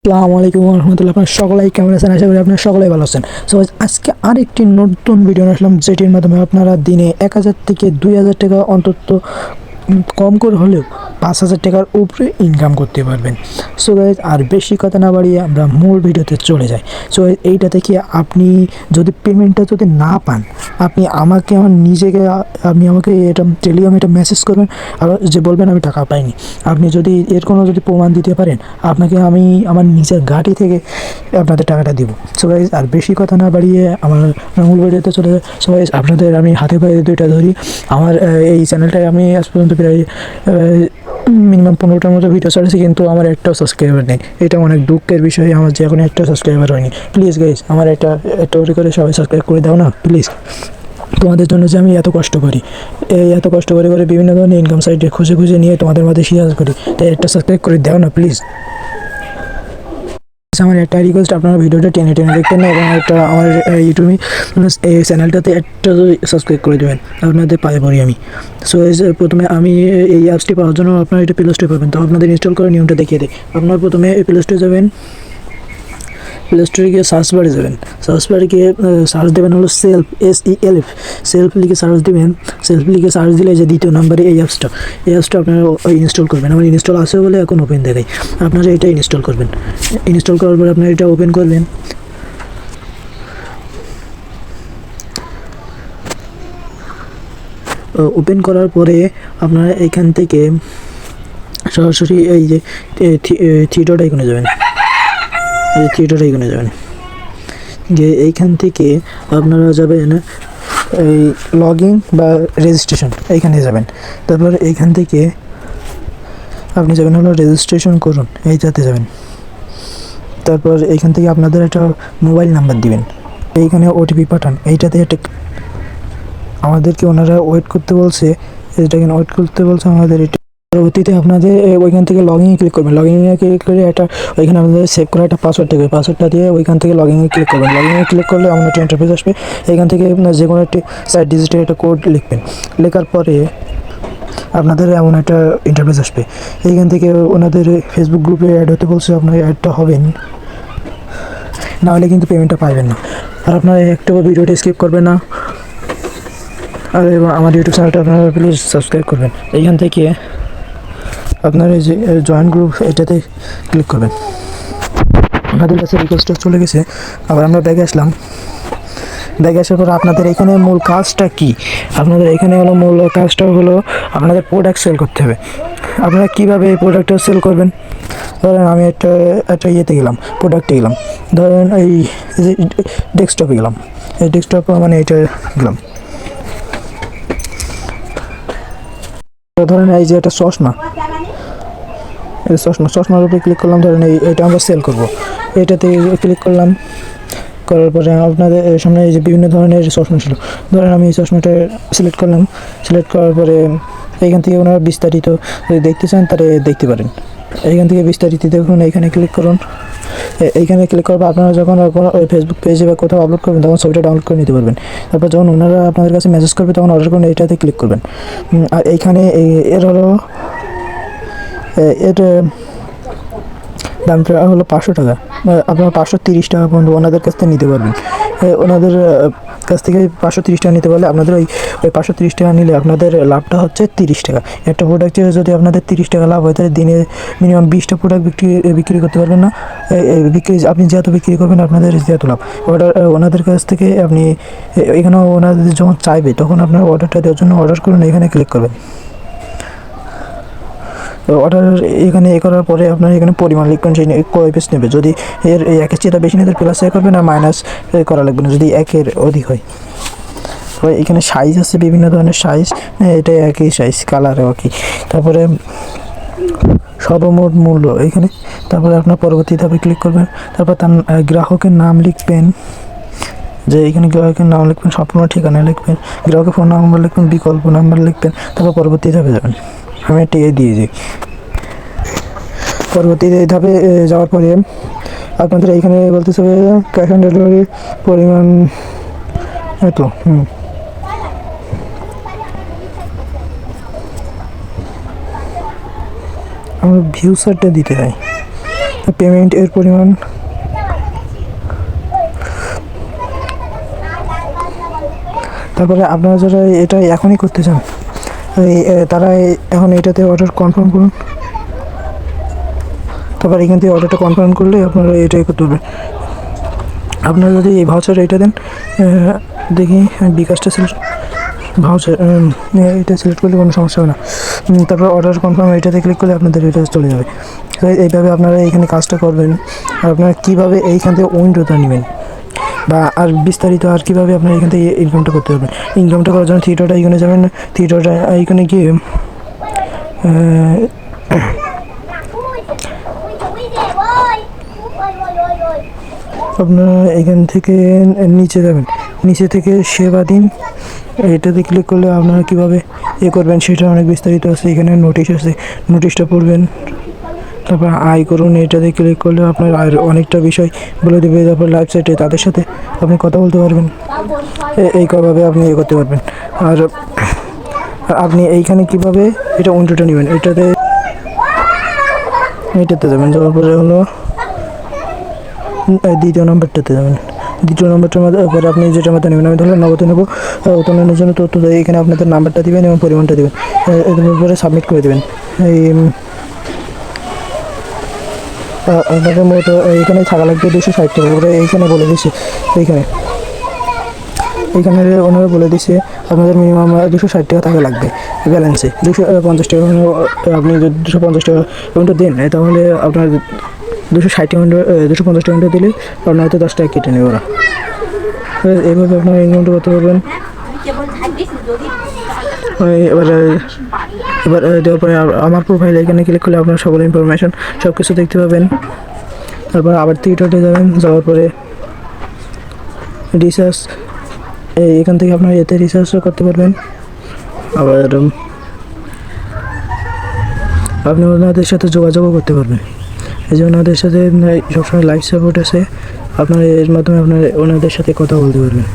আসসালামু আলাইকুম রহমতুল্লাহ। আপনার সকলেই কেমন আছেন? আশা করি আপনারা সকলেই ভালো আছেন। সো আজকে আরেকটি নতুন ভিডিও আসলাম, যেটির মাধ্যমে আপনারা দিনে 1000 থেকে 2000 টাকা অন্তত কম করে হলেও 5000 টাকার উপরে ইনকাম করতে পারবেন। সো গাইজ, আর বেশি কথা না বাড়িয়ে আমরা মূল ভিডিওতে চলে যাই। সো এইটা থেকে আপনি যদি পেমেন্টটা যদি না পান, আপনি আমাকে এটা টেলিগ্রামে এটা মেসেজ করবেন, আর যে বলবেন আমি টাকা পাইনি। আপনি যদি এর কোনো যদি প্রমাণ দিতে পারেন, আপনাকে আমি আমার নিজের গাড়ি থেকে আপনাদের টাকাটা দিব। সো গাইজ, আর বেশি কথা না বাড়িয়ে আমার মূল ভিডিওতে চলে যায়। সো গাইজ, আপনাদের আমি হাতে পায়ে দুইটা ধরি। আমার এই চ্যানেলটায় আমি আজ পর্যন্ত প্রায় মিনিমাম 15টার মতো ভিডিও ছাড়েছি, কিন্তু আমার একটাও সাবস্ক্রাইবার নেই। এটা অনেক দুঃখের বিষয়, আমার যে এখন একটা সাবস্ক্রাইবার হয়নি। প্লিজ গাইজ, আমার একটা করে সবাই সাবস্ক্রাইব করে দাও না প্লিজ। তোমাদের জন্য যে আমি এত কষ্ট করি, এত কষ্ট করে বিভিন্ন ধরনের ইনকাম সাইটে খুঁজে খুঁজে নিয়ে তোমাদের মধ্যে শেয়ার করি, তাই একটা সাবস্ক্রাইব করে দাও না প্লিজ। আমার একটা রিকোয়েস্ট, আপনারা ভিডিওটা টেনে টেনে দেখবেন না, এবং একটা আমার ইউটিউবে এই চ্যানেলটাতে একটা সাবস্ক্রাইব করে দেবেন, আপনাদের পায়ে পড়ি আমি। সো প্রথমে আমি এই অ্যাপসটি পাওয়ার জন্য আপনারা এটা প্লে স্টোরে পাবেন, তো আপনাদের ইনস্টল করার নিয়মটা দেখিয়ে দিই। আপনারা প্রথমে প্লে স্টোরে যাবেন, প্লে স্টোরে গিয়ে সার্চ বারে যাবেন, সার্চ বারে গিয়ে সার্চ দেবেন হলো SELF, সেলফ লিখে সার্চ দেবেন। সেলফ লিখে সার্চ দিলে যে দ্বিতীয় নম্বরে এই অ্যাপসটা আপনারা ইনস্টল করবেন। আমার ইনস্টল আছে বলে এখন ওপেন দেখাই, আপনারা এটা ইনস্টল করবেন। ইনস্টল করার পরে আপনারা এটা ওপেন করবেন। ওপেন করার পরে আপনারা এখান থেকে সরাসরি এই যে থিয়েটার আইকনে যাবেন, গিয়ে এইখান থেকে আপনারা যাবেন এই লগইন বা রেজিস্ট্রেশন, এইখানে যাবেন। তারপর এইখান থেকে আপনি যাবেন হলো রেজিস্ট্রেশন করুন, এইটাতে যাবেন। তারপর এইখান থেকে আপনাদের একটা মোবাইল নাম্বার দিবেন, এইখানে OTP পাঠান। এইটাতে একটা আমাদেরকে ওনারা ওয়েট করতে বলছে, আমাদের এটা। পরবর্তীতে আপনাদের ওইখান থেকে লগইনে ক্লিক করবেন, লগইনে ক্লিক করে একটা ওইখানে আপনাদের সেভ করা একটা পাসওয়ার্ড দেবে, পাসওয়ার্ডটা দিয়ে ওইখান থেকে লগইনে ক্লিক করবেন। লগইনে ক্লিক করলে আপনার একটা ইন্টারফেস আসবে, এইখান থেকে আপনার যে কোনো একটি 4 ডিজিটের একটা কোড লিখবেন। লেখার পরে আপনাদের এমন একটা ইন্টারফেস আসবে, এইখান থেকে ওনাদের ফেসবুক গ্রুপে অ্যাড হতে বলছে, আপনার অ্যাডটা হবেন, না হলে কিন্তু পেমেন্টটা পাবেন না। আর আপনারা একটা ভিডিওটা স্কিপ করবেন না, আর আমার ইউটিউব চ্যানেলটা আপনারা প্লিজ সাবস্ক্রাইব করবেন। এইখান থেকে আপনার এই যে জয়েন গ্রুপ, এটাতে ক্লিক করবেন। আপনাদের কাছে রিকোয়েস্টটা চলে গেছে। আবার আমরা ব্যাগে আসলাম, ব্যাগে আসার পর আপনাদের এখানে মূল কাজটা কি? আপনাদের এখানে হলো মূল কাজটা হলো আপনাদের প্রোডাক্ট সেল করতে হবে। আপনারা কীভাবে এই প্রোডাক্টটা সেল করবেন? ধরেন আমি একটা ইয়েতে গেলাম, প্রোডাক্টে গেলাম, ধরেন এই ডেস্কটপে গেলাম, এই ডেস্কটপ মানে এটা গেলাম, ধরেন এই যে একটা চশমার উপরে ক্লিক করলাম। ধরেন এটা আমরা সেল করব, এটাতে ক্লিক করলাম। করার পরে আপনাদের সামনে এই যে বিভিন্ন ধরনের চশমা ছিল, ধরেন আমি এই চশমাটা সিলেক্ট করলাম। সিলেক্ট করার পরে এইখান থেকে ওনারা বিস্তারিত যদি দেখতে চান তাহলে দেখতে পারেন। এইখান থেকে বিস্তারিত দেখুন, এইখানে ক্লিক করুন। এইখানে ক্লিক করার পর আপনারা যখন কোনো ফেসবুক পেজে বা কোথাও আপলোড করবেন, তখন ছবিটা ডাউনলোড করে নিতে পারবেন। তারপর যখন ওনারা আপনাদের কাছে মেসেজ করবে, তখন অর্ডার করুন, এইটাতে ক্লিক করবেন। আর এইখানে এর হলো এর দামটা হলো 500 টাকা। আপনারা 530 টাকা পর্যন্ত ওনাদের কাছ থেকে নিতে পারবেন। ওনাদের কাছ থেকে 530 টাকা নিতে পারলে আপনাদের ওই 530 টাকা নিলে আপনাদের লাভটা হচ্ছে 30 টাকা। একটা প্রোডাক্টে যদি আপনাদের 30 টাকা লাভ হয়, তাহলে দিনে মিনিমাম 20টা প্রোডাক্ট বিক্রি করতে পারবেন না। আপনি যত বিক্রি করবেন আপনাদের যত লাভ। ওনাদের কাছ থেকে আপনি এখানে ওনাদের যখন চাইবে, তখন আপনার অর্ডারটা দেওয়ার জন্য অর্ডার করুন, এখানে ক্লিক করবেন। অর্ডার এখানে করার পরে আপনার এখানে পরিমাণ লিখবেন, সেই কয় পিস নেবে। যদি এর একের চেয়ে বেশি নিতে প্লাস করবেন, আর মাইনাস করা লাগবে না যদি একের অধিক হয়। এখানে সাইজ আছে, বিভিন্ন ধরনের সাইজ, এটা একই সাইজ, কালারও একই। তারপরে সর্বমোট মূল্য এখানে। তারপরে আপনার পরবর্তী ধাপে ক্লিক করবেন। তারপর তার গ্রাহকের নাম লিখবেন, যে এখানে গ্রাহকের নাম লিখবেন, সম্পূর্ণ ঠিকানা লিখবেন, গ্রাহকের ফোন নাম্বার লিখবেন, বিকল্প নাম্বার লিখবেন। তারপর পরবর্তী ধাপে যাবেন। আমি একটা দিয়েছি। পরবর্তী ধাপে যাওয়ার পরে আপনাদের এইখানে বলতে হবে ক্যাশ অন ডেলিভারি পরিমাণ এত। আমরা ভিউসারটা দিতে চাই, পেমেন্টের পরিমাণ তারপরে আপনারা যারা এটা এখনই করতে চান তারা এখন এটাতে অর্ডার কনফার্ম করুন। তারপর এখান থেকে অর্ডারটা কনফার্ম করলে আপনারা এটাই করতে পারবেন। আপনারা যদি এই ভাউচার এটা দেন, দেখি বিকাশটা সিলেক্ট ভাউচার এটা সিলেক্ট করলে কোনো সমস্যা হবে না। তারপর অর্ডার কনফার্ম এটাতে ক্লিক করলে আপনাদের এটা চলে যাবে। তো এইভাবে আপনারা এইখানে কাজটা করবেন। আর আপনারা কীভাবে এইখান থেকে উইন্ডোটা নেবেন বা আর বিস্তারিত আর কীভাবে আপনারা এখান থেকে ইনকামটা করতে পারবেন। ইনকামটা করার জন্য থিয়েটারটা এইখানে যাবেন, থিয়েটারটা এইখানে গিয়ে আপনারা এখান থেকে নিচে যাবেন, নিচে থেকে সেবা দিন এটাতে ক্লিক করলে আপনারা কীভাবে করবেন সেটা অনেক বিস্তারিত আছে। এখানে নোটিশ আছে, নোটিশটা পড়বেন। তারপর আয় করুন এটাতে ক্লিক করলে আপনার আর অনেকটা বিষয় বলে দেবে। তারপর লাইভ সাইটে তাদের সাথে আপনি কথা বলতে পারবেন, এইভাবে আপনি করতে পারবেন। আর আপনি এইখানে কীভাবে এটা উইন্ডোটা নেবেন, এটাতে যাবেন, যাওয়ার পরে হলো দ্বিতীয় নম্বরটাতে যাবেন। দ্বিতীয় নম্বরটার মধ্যে পরে আপনি যেটার মধ্যে নেবেন, আমি ধরুন নগদ নেবো। উত্তোলনের জন্য তথ্য এখানে আপনাদের নাম্বারটা দেবেন এবং পরিমাণটা দেবেন, পরে সাবমিট করে দেবেন। আপনাদের মতো এইখানে থাকা লাগবে 260 টাকা করে, এইখানে বলে দিচ্ছে। এইখানে ওনারা বলে দিচ্ছে আপনাদের মিনিমাম 260 টাকা থাকা লাগবে ব্যালেন্সে। 250 টাকা আপনি যদি 250 টাকা পেমেন্টটা দেন তাহলে আপনার 250 টাকা দিলে আপনার হয়তো 10 টাকা কেটে নেবে ওরা। এইভাবে আপনারা ইনকামটা করতে পারবেন। এবার দেওয়ার পরে আমার প্রোফাইল এখানে ক্লিক করলে আপনার সকল ইনফরমেশন সব কিছু দেখতে পাবেন। তারপর আবার থিয়েটারে যাবেন, যাওয়ার পরে রিসার্চ এখান থেকে আপনার এতে রিসার্চও করতে পারবেন। আবার আপনি ওনাদের সাথে যোগাযোগও করতে পারবেন। এই যে ওনাদের সাথে সবসময় লাইভ সাপোর্ট আছে, আপনার এর মাধ্যমে আপনার ওনাদের সাথে কথা বলতে পারবেন।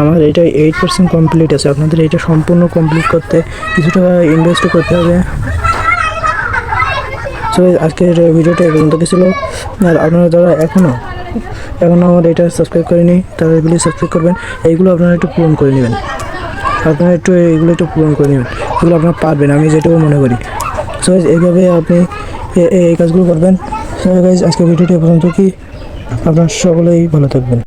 আমার এটা 8% কমপ্লিট আছে, আপনাদের এটা সম্পূর্ণ কমপ্লিট করতে কিছু টাকা ইনভেস্ট করতে হবে। সো আজকের ভিডিওটা এই পর্যন্ত ছিল। আর আপনারা যারা এখনও আমার এটা সাবস্ক্রাইব করেনি তারা এগুলি সাবস্ক্রাইব করবেন। এইগুলো আপনারা একটু পূরণ করে নেবেন, এগুলো একটু পূরণ করে নেবেন, এগুলো আপনারা পারবেন, আমি যেটুকু মনে করি। সো এইভাবে আপনি এই কাজগুলো করবেন। সো গাইজ আজকের ভিডিওটি এ পর্যন্ত, কি আপনারা সকলেই ভালো থাকবেন।